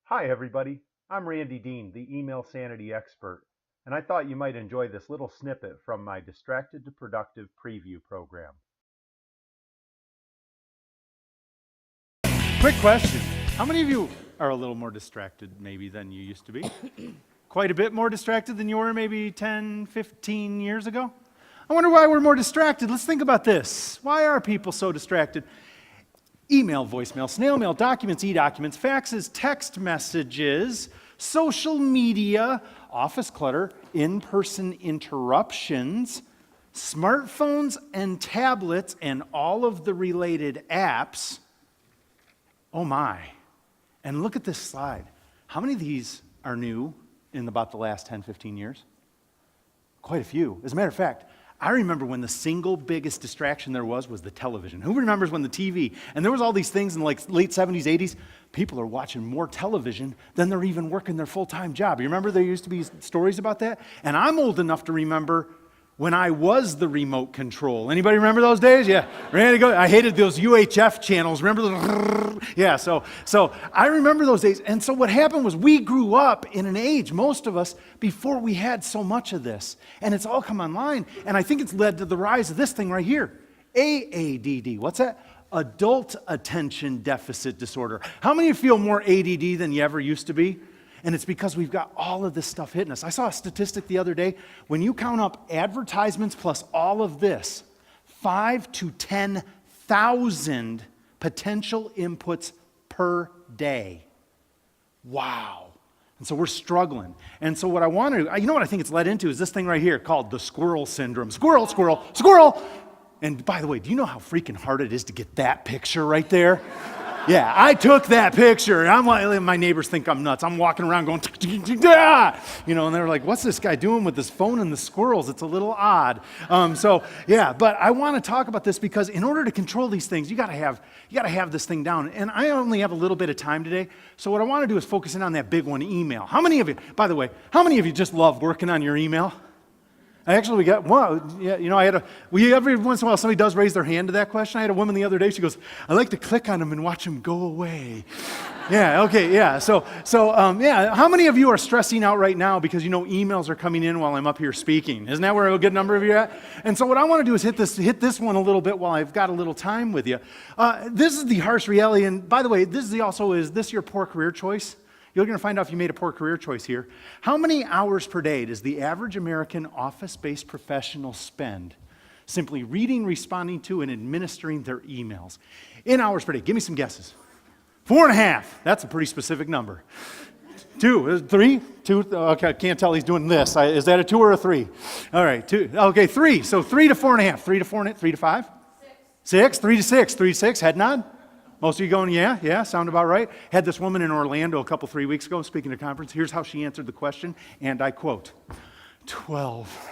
Hi everybody, I'm Randy Dean, the email sanity expert, and I thought you might enjoy this little snippet from my Distracted to Productive preview program. Quick question. How many of you are a little more distracted maybe than you used to be? Quite a bit more distracted than you were maybe 10, 15 years ago? I wonder why we're more distracted. Let's think about this. Why are people so distracted? Email, voicemail, snail mail, documents, e-documents, faxes, text messages, social media, office clutter, in-person interruptions, smartphones and tablets, and all of the related apps. Oh my. And look at this slide. How many of these are new in about the last 10, 15 years? Quite a few. As a matter of fact, I remember when the single biggest distraction there was the television. Who remembers when the TV, and there was all these things in like late 70s, 80s, people are watching more television than they're even working their full-time job. You remember there used to be stories about that? And I'm old enough to remember when I was the remote control. Anybody remember those days? Yeah. I hated those UHF channels. Remember those? Yeah, so I remember those days. And so what happened was we grew up in an age, most of us, before we had so much of this. And it's all come online. And I think it's led to the rise of this thing right here. AADD. What's that? Adult Attention Deficit Disorder. How many of you feel more ADD than you ever used to be? And it's because we've got all of this stuff hitting us. I saw a statistic the other day. When you count up advertisements plus all of this, 5,000 to 10,000 potential inputs per day. Wow. And so we're struggling. And so what I want to, you know what I think it's led into is this thing right here called the squirrel syndrome. Squirrel, squirrel, squirrel. And by the way, do you know how freaking hard it is to get that picture right there? Yeah, I took that picture, and I'm like, my neighbors think I'm nuts. I'm walking around going, you know, and they're like, what's this guy doing with his phone and the squirrels? It's a little odd. But I want to talk about this because in order to control these things, you got to have this thing down. And I only have a little bit of time today, so what I want to do is focus in on that big one, email. How many of you, by the way, how many of you just love working on your email? We got one. Yeah, you know, every once in a while somebody does raise their hand to that question. I had a woman the other day. She goes, "I like to click on them and watch them go away." Yeah. Okay. Yeah. How many of you are stressing out right now because you know emails are coming in while I'm up here speaking? Isn't that where a good number of you are at? And so what I want to do is hit this one a little bit while I've got a little time with you. This is the harsh reality. And by the way, is this your poor career choice? You're going to find out if you made a poor career choice here. How many hours per day does the average American office-based professional spend simply reading, responding to, and administering their emails? In hours per day. Give me some guesses. 4.5. That's a pretty specific number. 2. 3? 2? Okay, I can't tell he's doing this. Is that a 2 or a 3? All right, 2. Okay, 3. So 3 to 4.5. 3 to 4, 3 to 5? 6. 3 to 6. 3 to 6. Head nod. Most of you going, yeah, sound about right. Had this woman in Orlando 3 weeks ago speaking at a conference. Here's how she answered the question, and I quote, 12.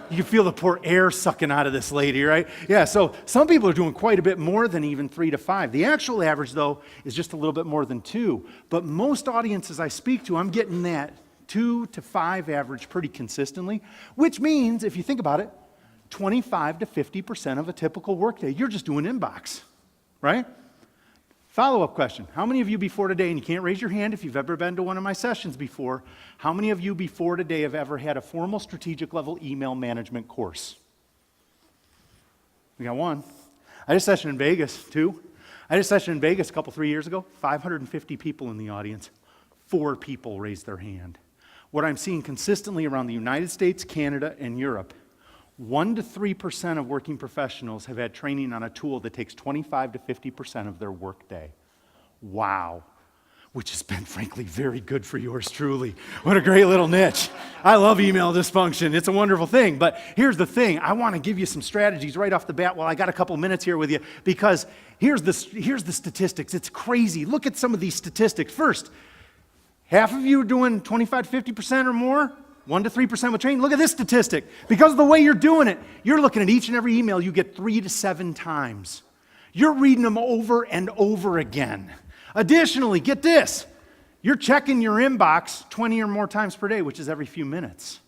You can feel the poor air sucking out of this lady, right? Yeah, so some people are doing quite a bit more than even 3 to 5. The actual average, though, is just a little bit more than 2. But most audiences I speak to, I'm getting that 2 to 5 average pretty consistently, which means, if you think about it, 25 to 50% of a typical workday, you're just doing inbox. Right? Follow-up question. How many of you before today, and you can't raise your hand if you've ever been to one of my sessions before, how many of you before today have ever had a formal strategic level email management course? We got one. I did a session in Vegas, 2. I did a session in Vegas 3 years ago, 550 people in the audience. 4 people raised their hand. What I'm seeing consistently around the United States, Canada, and Europe, 1 to 3% of working professionals have had training on a tool that takes 25 to 50% of their workday. Wow. Which has been, frankly, very good for yours truly. What a great little niche. I love email dysfunction. It's a wonderful thing. But here's the thing. I want to give you some strategies right off the bat while I got a couple minutes here with you, because here's the statistics. It's crazy. Look at some of these statistics. First, half of you are doing 25 to 50% or more. 1 to 3% with training. Look at this statistic. Because of the way you're doing it, you're looking at each and every email you get 3 to 7 times. You're reading them over and over again. Additionally, get this. You're checking your inbox 20 or more times per day, which is every few minutes.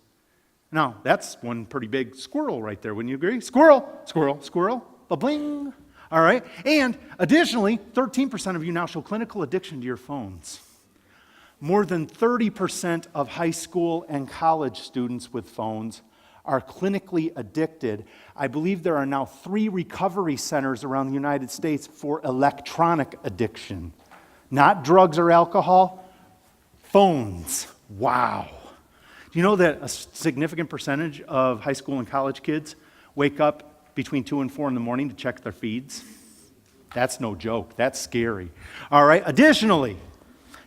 Now, that's one pretty big squirrel right there, wouldn't you agree? Squirrel, squirrel, squirrel, ba-bling. All right? And additionally, 13% of you now show clinical addiction to your phones. More than 30% of high school and college students with phones are clinically addicted. I believe there are now 3 recovery centers around the United States for electronic addiction. Not drugs or alcohol, phones. Wow. Do you know that a significant percentage of high school and college kids wake up between 2 and 4 in the morning to check their feeds? That's no joke. That's scary. All right. Additionally,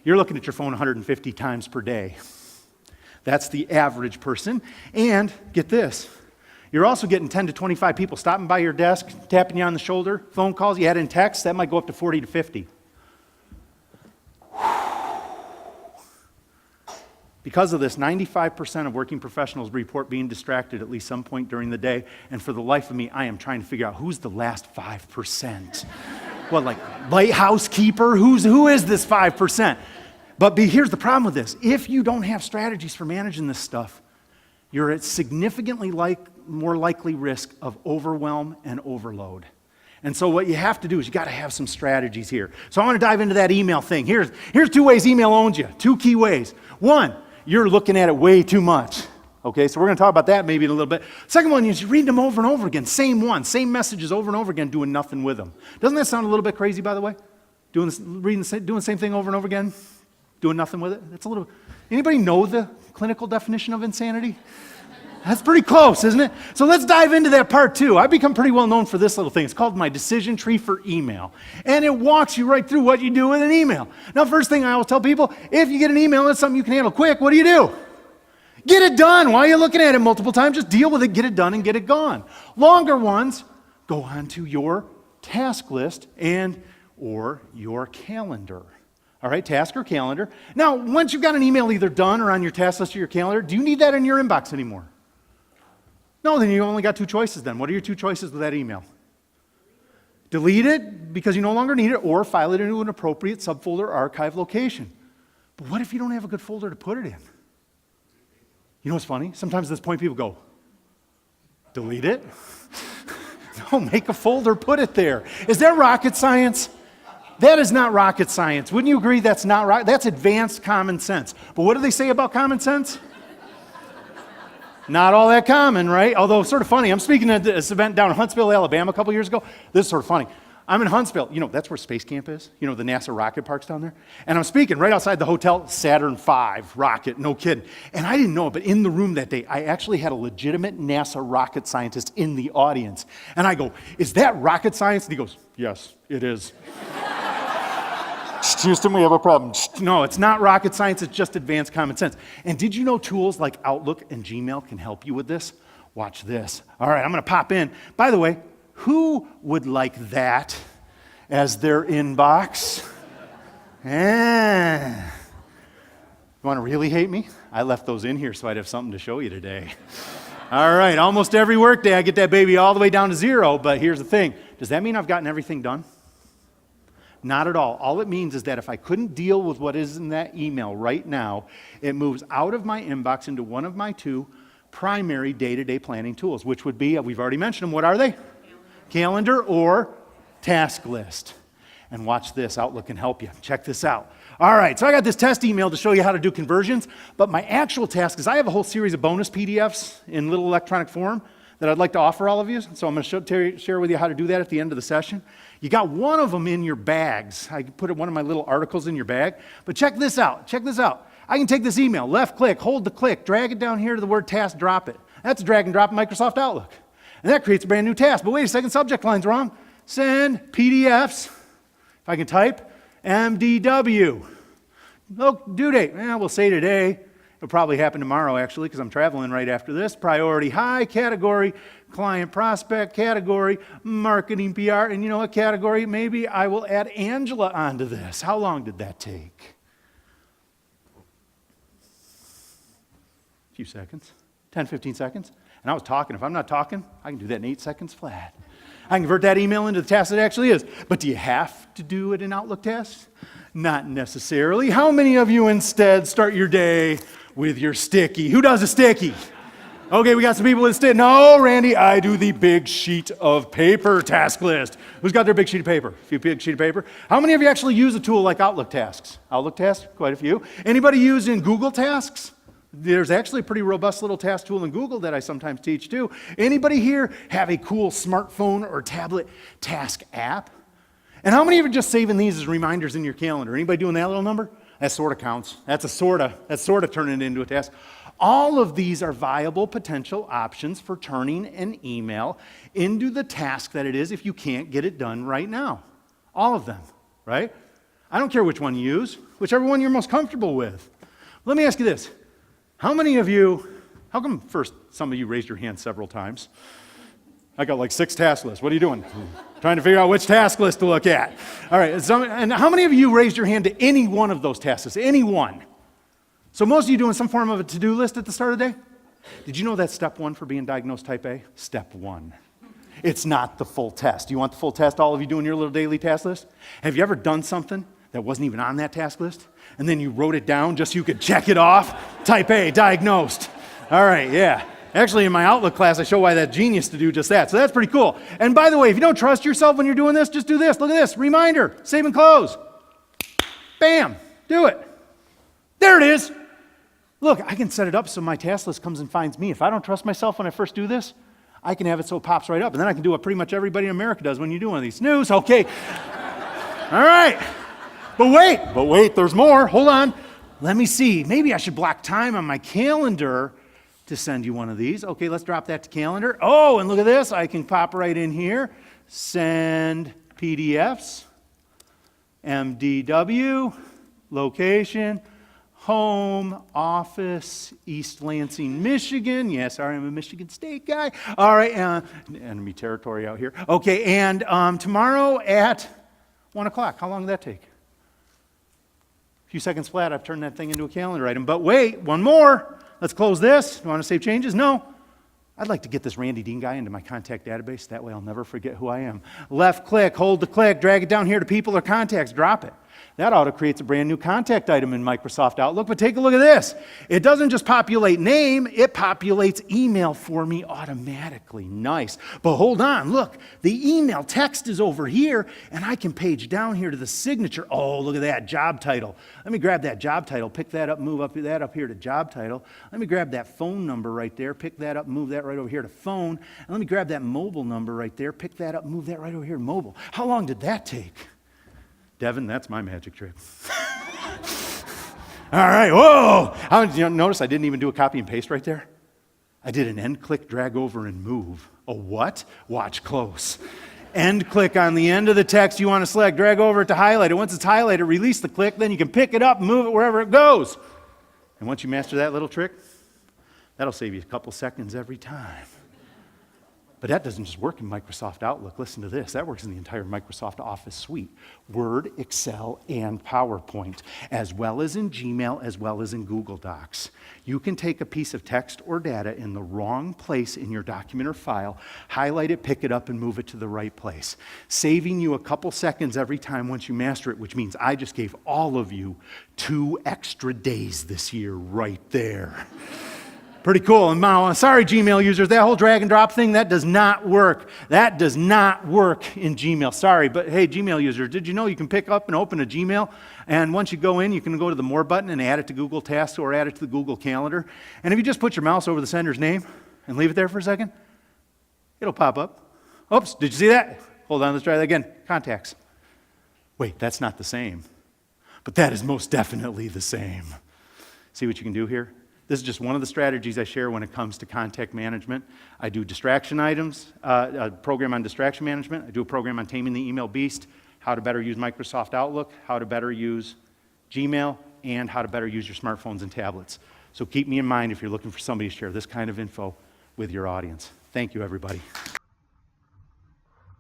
you're looking at your phone 150 times per day. That's the average person. And get this, you're also getting 10 to 25 people stopping by your desk, tapping you on the shoulder, phone calls, you add in text, that might go up to 40 to 50. Because of this, 95% of working professionals report being distracted at least some point during the day, and for the life of me, I am trying to figure out who's the last 5%. What, like lighthouse keeper? Who is this 5%? But here's the problem with this. If you don't have strategies for managing this stuff, you're at significantly more likely risk of overwhelm and overload. And so what you have to do is you got to have some strategies here. So I want to dive into that email thing. Here's 2 ways email owns you. 2 key ways. 1, you're looking at it way too much. Okay, so we're going to talk about that maybe in a little bit. Second one, you're reading them over and over again. Same messages over and over again, doing nothing with them. Doesn't that sound a little bit crazy, by the way? Doing the same thing over and over again? Doing nothing with it? That's a little. Anybody know the clinical definition of insanity? That's pretty close, isn't it? So let's dive into that part too. I've become pretty well known for this little thing. It's called my decision tree for email. And it walks you right through what you do with an email. Now, first thing I always tell people, if you get an email that's something you can handle quick, what do? Get it done. Why are you looking at it multiple times? Just deal with it, get it done, and get it gone. Longer ones, go onto your task list or your calendar. All right, task or calendar. Now, once you've got an email either done or on your task list or your calendar, do you need that in your inbox anymore? No, then you only got 2 choices then. What are your 2 choices with that email? Delete it because you no longer need it, or file it into an appropriate subfolder archive location. But what if you don't have a good folder to put it in? You know what's funny? Sometimes at this point people go, delete it? No, make a folder, put it there. Is that rocket science? That is not rocket science. Wouldn't you agree that's not rocket? That's advanced common sense. But what do they say about common sense? Not all that common, right? Although sort of funny. I'm speaking at this event down in Huntsville, Alabama a couple years ago. This is sort of funny. I'm in Huntsville. You know, that's where Space Camp is. You know, the NASA rocket park's down there. And I'm speaking right outside the hotel, Saturn V rocket, no kidding. And I didn't know it, but in the room that day, I actually had a legitimate NASA rocket scientist in the audience. And I go, is that rocket science? And he goes, yes, it is. Houston, we have a problem. No, it's not rocket science, it's just advanced common sense. And did you know tools like Outlook and Gmail can help you with this? Watch this. All right, I'm going to pop in. By the way, who would like that as their inbox? You want to really hate me? I left those in here so I'd have something to show you today. All right, almost every workday I get that baby all the way down to 0, but here's the thing. Does that mean I've gotten everything done? Not at all. All it means is that if I couldn't deal with what is in that email right now, it moves out of my inbox into one of my 2 primary day-to-day planning tools, which would be, we've already mentioned them, what are they? Calendar or task list. And watch this, Outlook can help you. Check this out. All right, so I got this test email to show you how to do conversions, but my actual task is I have a whole series of bonus PDFs in little electronic form that I'd like to offer all of you. So I'm going to share with you how to do that at the end of the session. You got one of them in your bags. I put one of my little articles in your bag. But check this out. Check this out. I can take this email, left click, hold the click, drag it down here to the word task, drop it. That's a drag and drop in Microsoft Outlook. And that creates a brand new task. But wait a second, subject line's wrong. Send PDFs. If I can type, MDW. Oh, due date. We'll say today. It'll probably happen tomorrow, actually, because I'm traveling right after this. Priority high, category, client prospect, category, marketing PR. And you know what category? Maybe I will add Angela onto this. How long did that take? A few seconds, 10, 15 seconds. And I was talking. If I'm not talking, I can do that in 8 seconds flat. I can convert that email into the task it actually is. But do you have to do it in Outlook tasks? Not necessarily. How many of you instead start your day with your sticky? Who does a sticky? Okay, we got some people that stay. No, Randy, I do the big sheet of paper task list. Who's got their big sheet of paper? A few big sheet of paper. How many of you actually use a tool like Outlook Tasks? Outlook Tasks, quite a few. Anybody using Google Tasks? There's actually a pretty robust little task tool in Google that I sometimes teach too. Anybody here have a cool smartphone or tablet task app? And how many of you are just saving these as reminders in your calendar? Anybody doing that little number? That sort of counts. That's sort of turning it into a task. All of these are viable potential options for turning an email into the task that it is if you can't get it done right now. All of them, right? I don't care which one you use, whichever one you're most comfortable with. Let me ask you this. How many of you, how come first some of you raised your hand several times? I got like 6 task lists. What are you doing? Trying to figure out which task list to look at. All right, and how many of you raised your hand to any one of those task lists? Any one? So most of you doing some form of a to-do list at the start of the day? Did you know that's step 1 for being diagnosed type A? Step 1. It's not the full test. You want the full test, all of you doing your little daily task list? Have you ever done something that wasn't even on that task list? And then you wrote it down just so you could check it off? Type A, diagnosed. All right, yeah. Actually, in my Outlook class, I show why that's genius to do just that. So that's pretty cool. And by the way, if you don't trust yourself when you're doing this, just do this. Look at this. Reminder, save and close. Bam, do it. There it is. Look, I can set it up so my task list comes and finds me. If I don't trust myself when I first do this, I can have it so it pops right up. And then I can do what pretty much everybody in America does when you do one of these. Snooze, okay. All right. But wait, there's more. Hold on. Let me see. Maybe I should block time on my calendar to send you one of these. Okay, let's drop that to calendar. Oh, and look at this. I can pop right in here. Send PDFs. MDW. Location. Home, office, East Lansing, Michigan. Yes, sorry, I'm a Michigan State guy. All right, enemy territory out here. Okay, and tomorrow at 1 o'clock. How long did that take? A few seconds flat, I've turned that thing into a calendar item. But wait, one more. Let's close this. You want to save changes? No. I'd like to get this Randy Dean guy into my contact database. That way I'll never forget who I am. Left click, hold the click, drag it down here to people or contacts, drop it. That auto creates a brand new contact item in Microsoft Outlook. But take a look at this. It doesn't just populate name, it populates email for me automatically. Nice. But hold on, look. The email text is over here, and I can page down here to the signature. Oh, look at that, job title. Let me grab that job title, pick that up, move that up here to job title. Let me grab that phone number right there, pick that up, move that right over here to phone. And let me grab that mobile number right there, pick that up, move that right over here to mobile. How long did that take? Devin, that's my magic trick. All right, whoa. Notice I didn't even do a copy and paste right there? I did an end click, drag over, and move. A what? Watch close. End click on the end of the text you want to select, drag over it to highlight it. Once it's highlighted, release the click, then you can pick it up and move it wherever it goes. And once you master that little trick, that'll save you a couple seconds every time. But that doesn't just work in Microsoft Outlook. Listen to this. That works in the entire Microsoft Office suite. Word, Excel, and PowerPoint, as well as in Gmail, as well as in Google Docs. You can take a piece of text or data in the wrong place in your document or file, highlight it, pick it up, and move it to the right place, saving you a couple seconds every time once you master it, which means I just gave all of you 2 extra days this year right there. Pretty cool. And now, sorry, Gmail users, that whole drag and drop thing, that does not work. That does not work in Gmail. Sorry, but hey, Gmail users, did you know you can pick up and open a Gmail? And once you go in, you can go to the More button and add it to Google Tasks or add it to the Google Calendar. And if you just put your mouse over the sender's name and leave it there for a second, it'll pop up. Oops, did you see that? Hold on, let's try that again. Contacts. Wait, that's not the same. But that is most definitely the same. See what you can do here? This is just one of the strategies I share when it comes to contact management. I do distraction items, a program on distraction management. I do a program on taming the email beast, how to better use Microsoft Outlook, how to better use Gmail, and how to better use your smartphones and tablets. So keep me in mind if you're looking for somebody to share this kind of info with your audience. Thank you, everybody.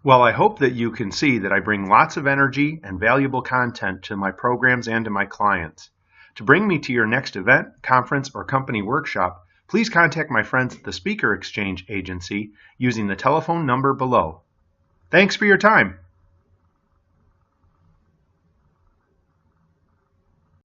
Well, I hope that you can see that I bring lots of energy and valuable content to my programs and to my clients. To bring me to your next event, conference, or company workshop, please contact my friends at the Speaker Exchange Agency using the telephone number below. Thanks for your time.